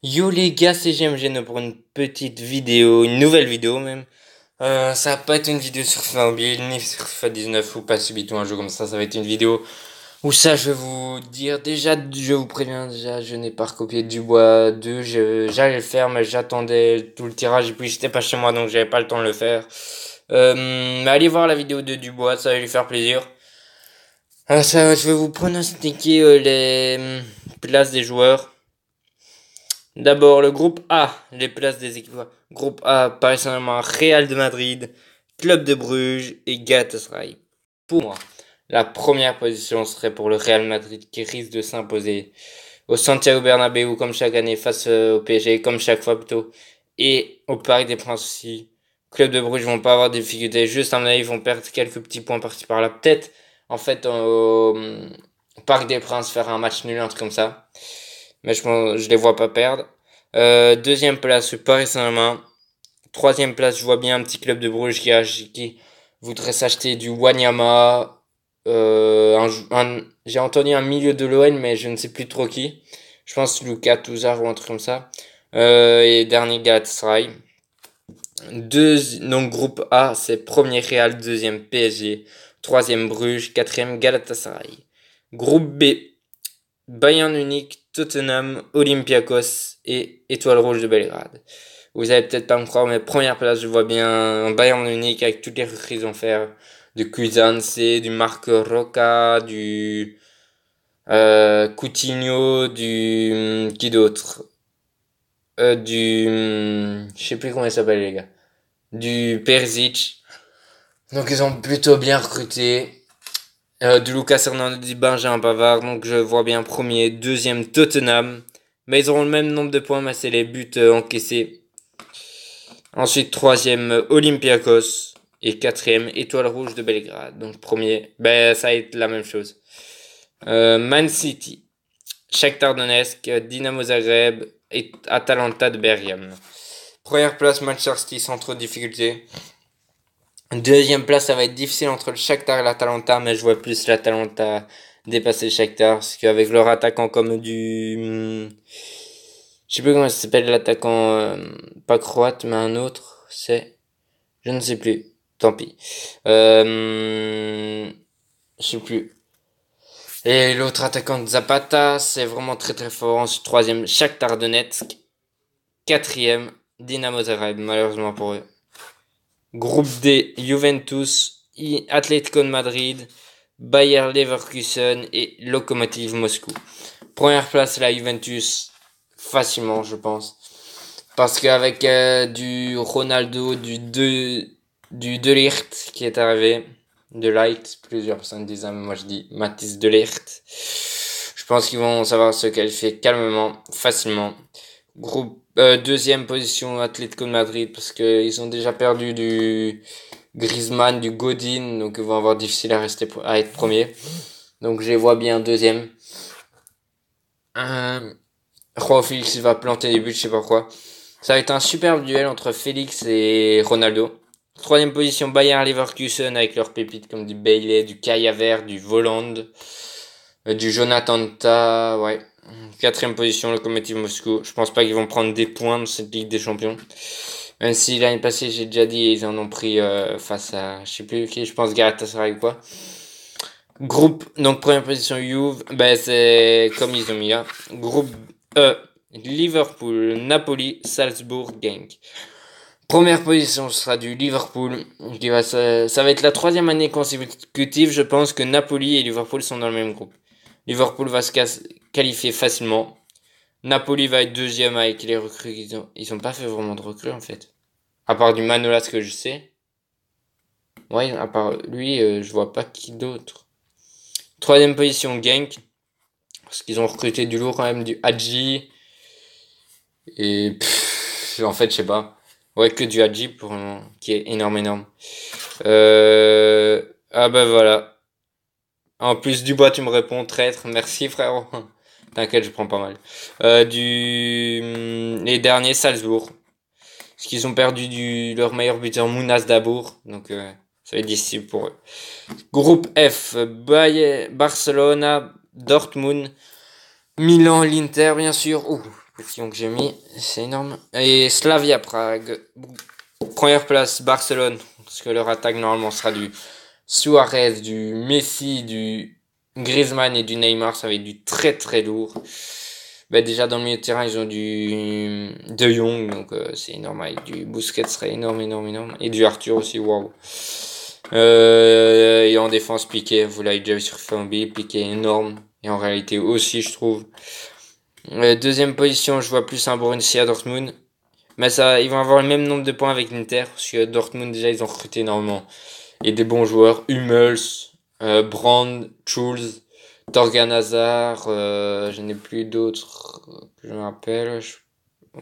Yo les gars, c'est GMGN pour une petite vidéo, une nouvelle vidéo même. Ça va pas être une vidéo sur FIFA Mobile, ni sur FIFA 19 ou pas subitement un jeu comme ça va être une vidéo où ça je vais vous dire, déjà je vous préviens, déjà je n'ai pas recopié Dubois 2, j'allais le faire mais j'attendais tout le tirage et puis j'étais pas chez moi donc j'avais pas le temps de le faire. Mais allez voir la vidéo de Dubois, ça va lui faire plaisir. Je vais vous pronostiquer les places des joueurs. D'abord, le groupe A, les places des équipes. Groupe A, Paris Saint-Germain, Real de Madrid, Club de Bruges et Galatasaray. Pour moi, la première position serait pour le Real Madrid qui risque de s'imposer au Santiago Bernabéu comme chaque année face au PSG, comme chaque fois plutôt, et au Parc des Princes aussi. Club de Bruges vont pas avoir de difficultés, juste à mon avis, ils vont perdre quelques petits points par-ci par-là. Peut-être, en fait, au Parc des Princes faire un match nul, un truc comme ça. Mais je les vois pas perdre. Deuxième place, le Paris Saint-Germain. Troisième place, je vois bien un petit club de Bruges qui voudrait s'acheter du Wanyama. J'ai entendu un milieu de l'OL, mais je ne sais plus trop qui. Je pense Lucas Touzard ou un truc comme ça. Et dernier Galatasaray. Donc groupe A, c'est premier Real, deuxième PSG, troisième Bruges, quatrième Galatasaray. Groupe B, Bayern Munich, Tottenham, Olympiakos et Étoile Rouge de Belgrade. Vous allez peut-être pas me croire, mais première place, je vois bien Bayern Munich avec toutes les recrues qu'ils vont faire. Du Cuisance, du Marc Roca, du Coutinho, du qui d'autre je sais plus comment il s'appelle les gars. Du Perisic. Donc ils ont plutôt bien recruté. De Lucas Hernandez, Benjamin Pavard, donc je vois bien premier, deuxième Tottenham, mais ils auront le même nombre de points, mais c'est les buts encaissés. Ensuite troisième Olympiakos et quatrième Étoile Rouge de Belgrade. Donc premier, ben ça va être la même chose. Man City, Shakhtar Donetsk, Dynamo Zagreb et Atalanta de Bergame. Première place Manchester City sans trop de difficultés. Deuxième place, ça va être difficile entre le Shakhtar et l'Atalanta, mais je vois plus l'Atalanta dépasser le Shakhtar, parce qu'avec leur attaquant comme je sais plus comment ça s'appelle l'attaquant, pas croate, mais un autre, je ne sais plus, tant pis. Je sais plus. Et l'autre attaquant Zapata, c'est vraiment très très fort. Ensuite, troisième, Shakhtar Donetsk. Quatrième, Dynamo Zagreb, malheureusement pour eux. Groupe D, Juventus, Atlético de Madrid, Bayer Leverkusen et Lokomotiv Moscou. Première place, la Juventus, facilement, je pense. Parce qu'avec du Ronaldo, du De Ligt qui est arrivé, De Ligt, plusieurs personnes disent, mais moi je dis Mathis De Ligt. Je pense qu'ils vont savoir se qualifier calmement, facilement. Deuxième position Atlético de Madrid parce qu'ils ont déjà perdu du Griezmann, du Godin, donc ils vont avoir difficile à être premier. Donc je les vois bien deuxième. Joao Félix il va planter des buts, je sais pas quoi. Ça va être un superbe duel entre Félix et Ronaldo. Troisième position Bayer Leverkusen avec leurs pépites comme du Bailey, du Kai Havertz, du Voland, du Jonathan Tah, ouais. Quatrième position, Lokomotiv Moscou. Je pense pas qu'ils vont prendre des points dans cette Ligue des Champions. Même si l'année passée, j'ai déjà dit, ils en ont pris face à, je sais plus qui, je pense Galatasaray ou quoi. Groupe, donc première position Juve, ben c'est comme ils ont mis là. Groupe E, Liverpool, Napoli, Salzbourg, Genk. Première position sera du Liverpool. Ça va être la troisième année consécutive, je pense que Napoli et Liverpool sont dans le même groupe. Liverpool va se qualifier facilement. Napoli va être deuxième avec les recrues qu'ils ont. Ils ont pas fait vraiment de recrues en fait. À part du Manolas que je sais. Ouais, à part lui, je vois pas qui d'autre. Troisième position, Genk. Parce qu'ils ont recruté du lourd quand même, du Hadji. Et en fait, je sais pas. Ouais, que du Hadji pour qui est énorme. Ah bah voilà. En plus Dubois, tu me réponds, traître. Merci frérot. T'inquiète, je prends pas mal. Les derniers, Salzbourg. Parce qu'ils ont perdu leur meilleur buteur, Mounas Dabour. Donc, ça va être difficile pour eux. Groupe F, Barcelona, Dortmund, Milan, l'Inter, bien sûr. Ouh, position que j'ai mis, c'est énorme. Et Slavia Prague, première place Barcelone, parce que leur attaque normalement sera du Suarez, du Messi, du Griezmann et du Neymar, ça va être du très très lourd. Bah déjà dans le milieu de terrain ils ont du De Jong, donc c'est énorme, avec du Busquets serait énorme, et du Arthur aussi, waouh. Et en défense Piqué, vous l'avez déjà vu sur Fambi, Piqué énorme, et en réalité aussi je trouve. Deuxième position, je vois plus un Borussia Dortmund. Mais ça, ils vont avoir le même nombre de points avec l'Inter, parce que Dortmund, déjà, ils ont recruté énormément. Et des bons joueurs, Hummels, Brand, Schulz, Torgan Hazard, je n'ai plus d'autres que je me rappelle.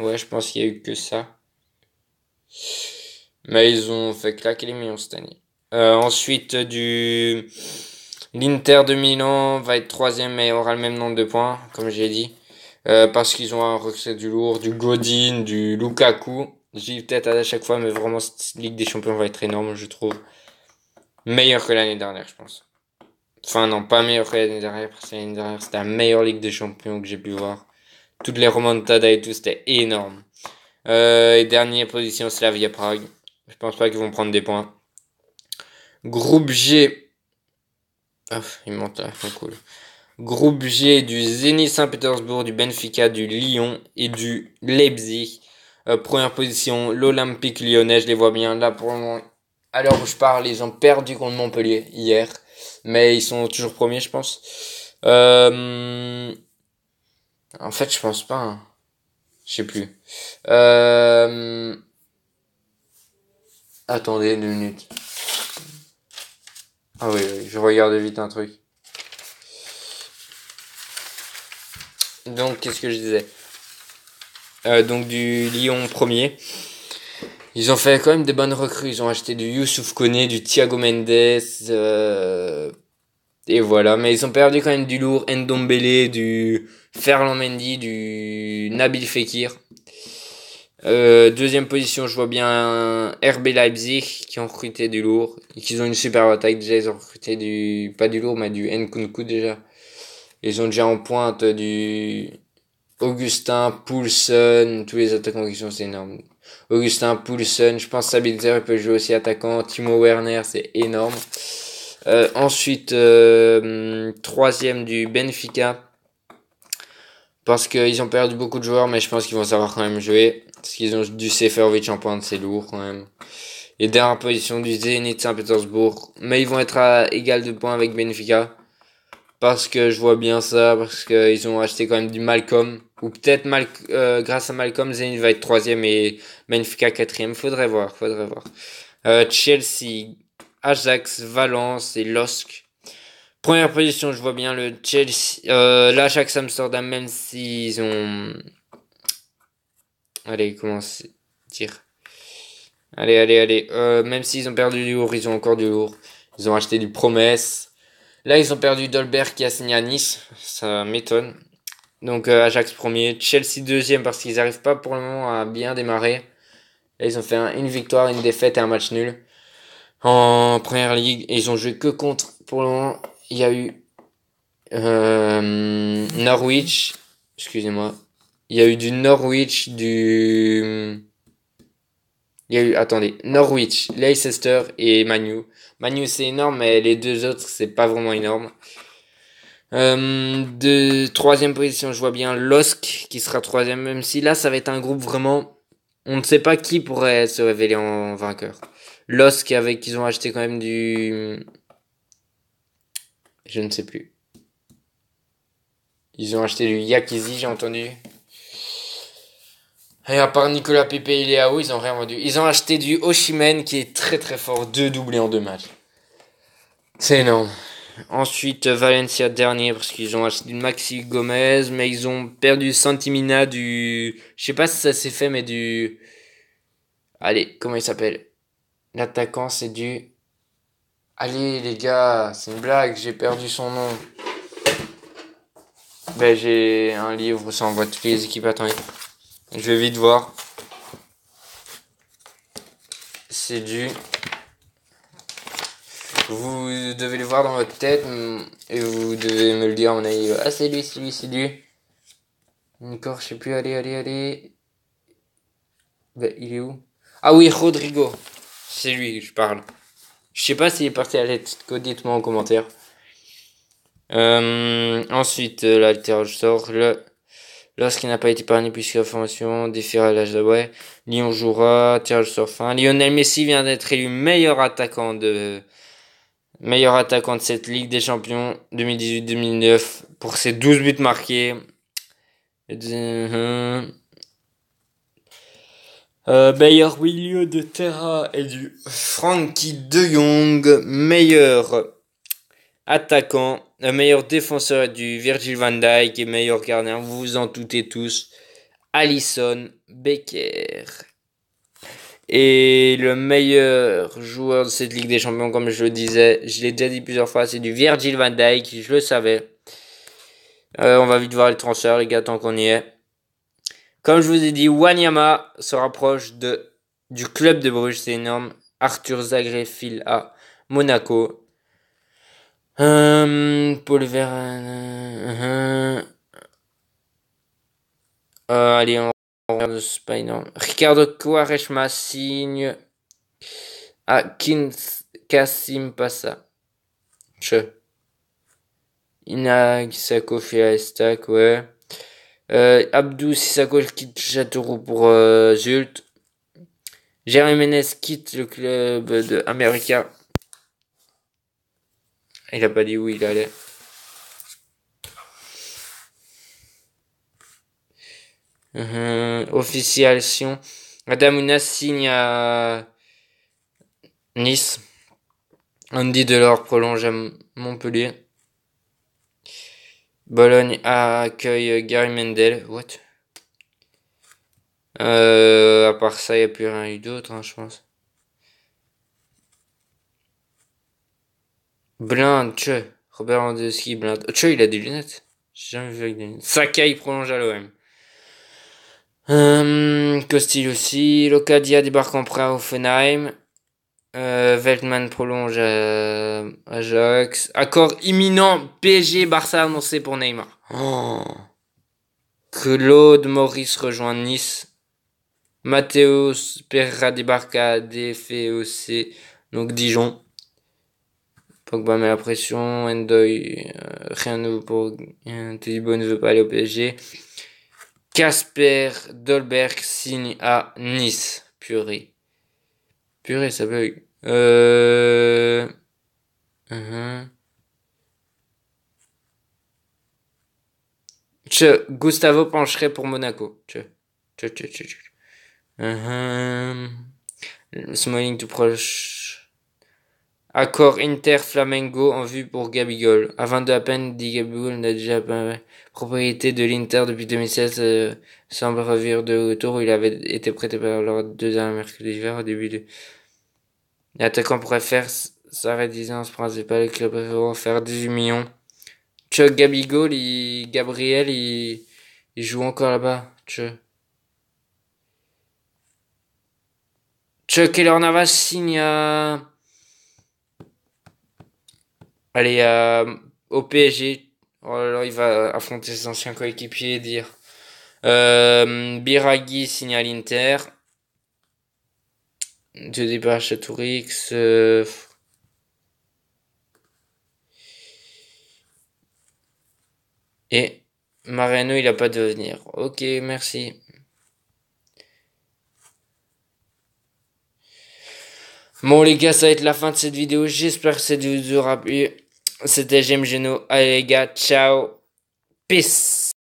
Ouais, je pense qu'il y a eu que ça. Mais ils ont fait claquer les millions cette année. Ensuite, l'Inter de Milan va être troisième, mais aura le même nombre de points, comme j'ai dit. Parce qu'ils ont un recruté du lourd, du Godin, du Lukaku. J'y dis peut-être à chaque fois, mais vraiment, cette Ligue des Champions va être énorme, je trouve. Meilleur que l'année dernière, je pense. Enfin, non, pas meilleur que l'année dernière, parce que l'année dernière, c'était la meilleure Ligue des Champions que j'ai pu voir. Toutes les remontadas et tout, c'était énorme. Et dernière position, Slavia Prague. Je pense pas qu'ils vont prendre des points. Groupe G. Ah, il monte là, c'est cool. Groupe G du Zenit Saint-Pétersbourg, du Benfica, du Lyon et du Leipzig. Première position, l'Olympique lyonnais, je les vois bien. Là, pour le moment, à l'heure où je parle, ils ont perdu contre Montpellier hier. Mais ils sont toujours premiers, je pense. En fait, je pense pas. Hein. Je sais plus. Attendez 2 minutes. Ah oui, oui, je regarde vite un truc. Donc, qu'est-ce que je disais donc, du Lyon premier. Ils ont fait quand même des bonnes recrues. Ils ont acheté du Youssouf Koné, du Thiago Mendes. Et voilà. Mais ils ont perdu quand même du lourd. Ndombele, du Ferland Mendy, du Nabil Fekir. Deuxième position, je vois bien RB Leipzig qui ont recruté du lourd. Et qui ont une super attaque. Déjà, ils ont recruté du... Pas du lourd, mais du Nkunku déjà. Ils ont déjà en pointe du... Augustin, Poulsen, tous les attaquants qui sont, c'est énorme. Augustin, Poulsen, je pense Sabitzer peut jouer aussi attaquant. Timo Werner, c'est énorme. Ensuite, troisième du Benfica. Parce qu'ils ont perdu beaucoup de joueurs, mais je pense qu'ils vont savoir quand même jouer. Parce qu'ils ont du Seferovic en pointe, c'est lourd quand même. Et dernière position du Zenit Saint-Pétersbourg. Mais ils vont être à égal de points avec Benfica. Parce que je vois bien ça, parce qu'ils ont acheté quand même du Malcolm. Ou peut-être grâce à Malcolm, Zenit va être troisième et Benfica quatrième. Faudrait voir. Chelsea, Ajax, Valence et LOSC. Première position, je vois bien le Chelsea. L'Ajax Amsterdam, même s'ils ont... Allez, comment dire. Allez. Même s'ils ont perdu du lourd, ils ont encore du lourd. Ils ont acheté du Promesse. Là, ils ont perdu Dolberg qui a signé à Nice. Ça m'étonne. Donc, Ajax premier. Chelsea deuxième parce qu'ils n'arrivent pas pour le moment à bien démarrer. Là, ils ont fait une victoire, une défaite et un match nul. En première ligue. Et ils ont joué que contre. Pour le moment, il y a eu Norwich. Excusez-moi. Il y a eu du Norwich, il y a eu, attendez, Norwich, Leicester et Manu. Manu c'est énorme, mais les deux autres c'est pas vraiment énorme. De troisième position, je vois bien LOSC qui sera troisième, même si là ça va être un groupe vraiment, on ne sait pas qui pourrait se révéler en vainqueur. LOSC avec qu'ils ont acheté quand même je ne sais plus. Ils ont acheté du Yakizi, j'ai entendu. Et à part Nicolas Pepe et Léao, ils ont rien vendu. Ils ont acheté du Oshimen qui est très très fort, 2 doublés en 2 matchs. C'est énorme. Ensuite, Valencia dernier parce qu'ils ont acheté du Maxi Gomez, mais ils ont perdu Santimina du... Je sais pas si ça s'est fait, mais du... Allez, comment il s'appelle? L'attaquant, c'est du... Allez les gars, c'est une blague, j'ai perdu son nom. Ben j'ai un livre, ça envoie toutes les équipes, attendez. Je vais vite voir. C'est du... Vous devez le voir dans votre tête et vous devez me le dire à mon avis. Ah c'est lui. Encore, je sais plus. Allez. Bah, il est où? Ah oui, Rodrigo. C'est lui que je parle. Je sais pas s'il est parti à l'Atletico, dites-moi en commentaire. Ensuite, là, le tirage sort. Lorsqu'il n'a pas été épargné puisque la formation défiera à l'âge de Lyon jouera, tirage sort fin. Lionel Messi vient d'être élu meilleur attaquant de cette Ligue des Champions 2018-2009 pour ses 12 buts marqués. Meilleur milieu de terrain est du Frankie de Jong. Meilleur attaquant, meilleur défenseur est du Virgil van Dijk. Et meilleur gardien, vous vous en doutez tous, Alisson Becker. Et le meilleur joueur de cette Ligue des Champions, comme je le disais, je l'ai déjà dit plusieurs fois, c'est du Virgil van Dijk, je le savais. On va vite voir les transferts, les gars, tant qu'on y est. Comme je vous ai dit, Wanyama se rapproche du club de Bruges, c'est énorme. Arthur Zagreb file à Monaco. Paul Verlaine. Allez, on regarde pas énorme. Ricardo Quaresma signe à Kassim Passa. Inag Sissako fait à Estac, ouais. Abdou Sissako quitte Châteauroux pour Zult. Jérémy Ménez quitte le club de América. Il a pas dit où il allait. Officialisation. Adamouna signe à Nice. Andy Delors prolonge à Montpellier. Bologne accueille Gary Mendel. What? À part ça, il n'y a plus rien eu d'autre, hein, je pense. Blind, Robert Lewandowski, Blind. Il a des lunettes. J'ai jamais vu avec des lunettes. Sakai prolonge à l'OM. Costil aussi. Locadia débarque en prêt à Offenheim. Veltman prolonge à Ajax. Accord imminent PSG Barça annoncé pour Neymar. Claude Maurice rejoint Nice. Mathéos Pereira débarque à DFOC, donc Dijon. Pogba met la pression. Endoy, rien de nouveau pour Todibo ne veut pas aller au PSG. Casper Dolberg signe à Nice. Purée, ça bug. Gustavo pencherait pour Monaco. Smalling tout proche. Accord Inter Flamengo en vue pour Gabigol. À 22 à peine, dit Gabigol n'a déjà pas propriété de l'Inter depuis 2016. Semble revenir de retour où il avait été prêté par leurs deux ans mercredi d'hiver au début de. L'attaquant pourrait faire sa résidence principale. Le club préférera faire 18 millions. Chuck Gabigol, Gabriel, il joue encore là-bas. Chuck Keylor Navas signe à. Allez, au PSG. Oh là là, il va affronter ses anciens coéquipiers et dire. Biraghi signe à l'Inter. De départ à Châteaurix. Et Mariano, il a pas de venir. Ok, merci. Bon les gars, ça va être la fin de cette vidéo. J'espère que cette vidéo vous aura plu. C'était James Geno. Allez les gars, ciao. Peace.